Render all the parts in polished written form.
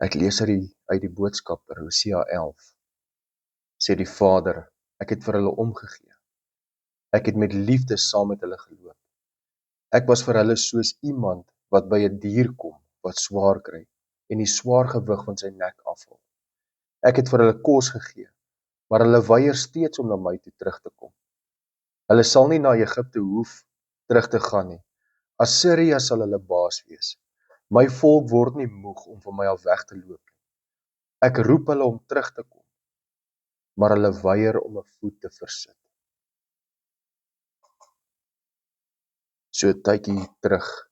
Ek lees uit die boodskapper, Hosea 11, sê die Vader, ek het vir hulle omgegee. Ek het met liefde saam met hulle geloop. Ek was vir hulle soos iemand wat by 'n dier kom, wat swaar kry, en die swaar gewig van sy nek afhaal. Ek het vir hulle kos gegee, maar hulle weier steeds om na my toe terug te kom. Hulle sal nie na Egipte hoef terug te gaan nie. Assirië sal hulle baas wees. My volk word nie moeg om van my af weg te loop nie. Ek roep hulle om terug te kom, maar hulle weier om 'n voet te versit. So 'n tydjie terug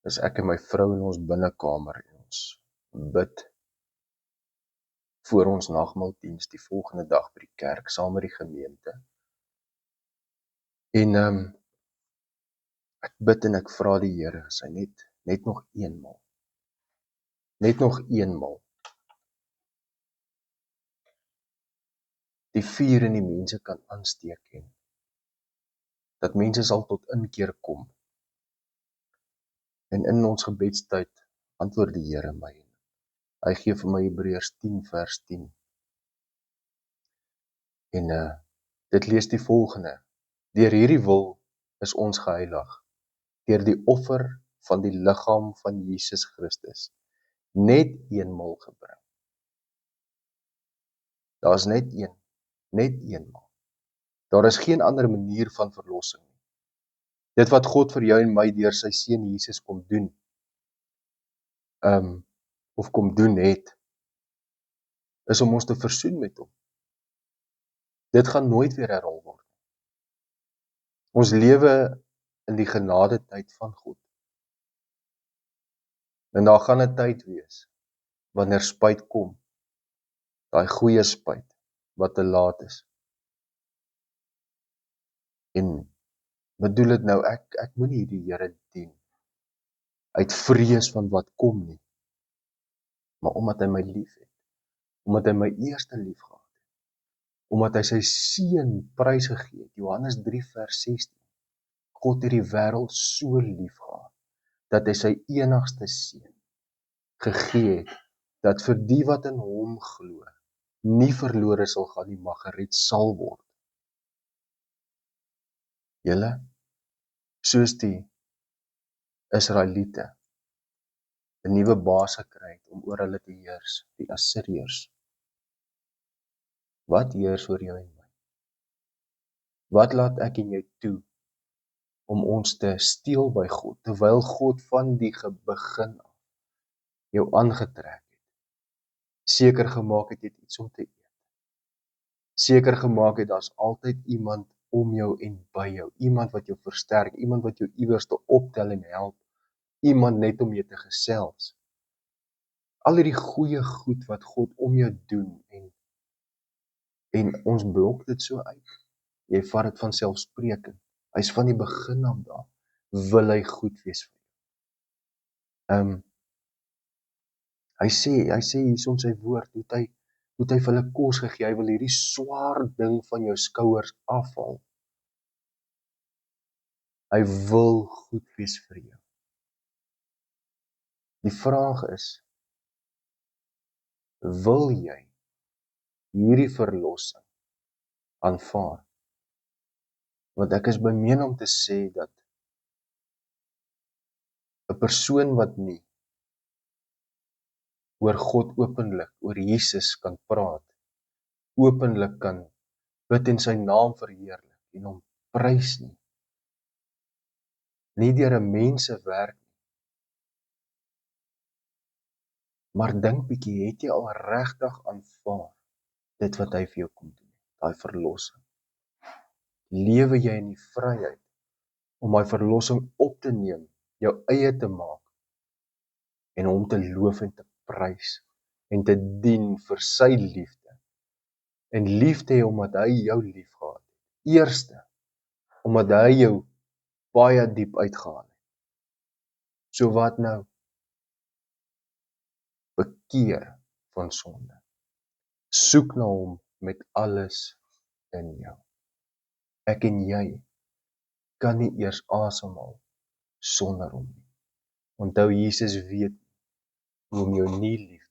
is ek en my vrou in ons binnekamer en ons bid voor ons nagmaaldiens die volgende dag by die kerk saam met die gemeente. En ek bid en ek vra die Here, as hy net nog eenmaal die vuur in die mense kan aansteek en dat mense sal tot inkeer kom. En in ons gebedstyd antwoord die Here my. Hy gee vir my Hebreërs 10 vers 10. En dit lees die volgende: deur hierdie wil is ons geheilig, deur die offer van die liggaam van Jesus Christus, net eenmaal gebring. Daar is net eenmaal. Daar is geen ander manier van verlossing nie. Dit wat God vir jou en my deur sy seun Jesus kom doen, of kom doen het, is om ons te versoen met hom. Dit gaan nooit weer herhaal word. Ons lewe in die genadetyd van God. En daar gaan 'n tyd wees, wanneer spyt kom, daai goeie spyt, wat te laat is. En bedoel dit nou, ek moenie die Here dien, uit vrees van wat kom nie, maar omdat hy my lief het, omdat hy my eerste lief gehad het, omdat hy sy seun prys gegee het, Johannes 3 vers 16, God het die wêreld so lief gehad, dat hy sy enigste seun gegee het, dat vir die wat in hom glo, nie verlore sal gaan nie, maar gered sal word. Julle, soos die Israeliete 'n nuwe baas gekry het om oor hulle te heers, die Assiriërs. Wat heers oor jou en my? Wat laat ek en jou toe om ons te steel by God, terwyl God van die begin af jou aangetrek het, seker gemaak het jy het iets om te eet, seker gemaak het daar's altyd iemand om jou en by jou, iemand wat jou versterk, iemand wat jou iewers te optel en help, iemand net om jou te gesels. Al hierdie goeie goed wat God om jou doen en ons blok dit so uit. Jy vat dit van selfspreekend. Hy's van die begin af daar. Wil hy goed wees vir jou. Hy sê hier in sy woord, moet hy vir hulle kos gegee, hy wil hierdie swaar ding van jou skouers afhaal. Hy wil goed wees vir jou. Die vraag is, wil jy hierdie verlossing aanvaar? Want ek is bemeen om te sê dat 'n persoon wat nie oor God openlik, oor Jesus kan praat, openlik kan bid en sy naam verheerlik en hom prys nie deur 'n mens se werk nie. Maar dink bietjie, het jy al regtig aanvaar dit wat hy vir jou kom doen, daai verlossing? Lewe jy in die vryheid om daai verlossing op te neem, jou eie te maak en hom te loof en te prys en te dien vir sy liefde en lief te hê omdat hy jou lief gehad het. Eerste, omdat hy jou baie diep uitgehaal het. So wat nou? Bekeer van sonde. Soek na hom met alles in jou. Ek en jy kan nie eers asemhaal sonder hom nie. Onthou, Jesus weet toe om jou nie lief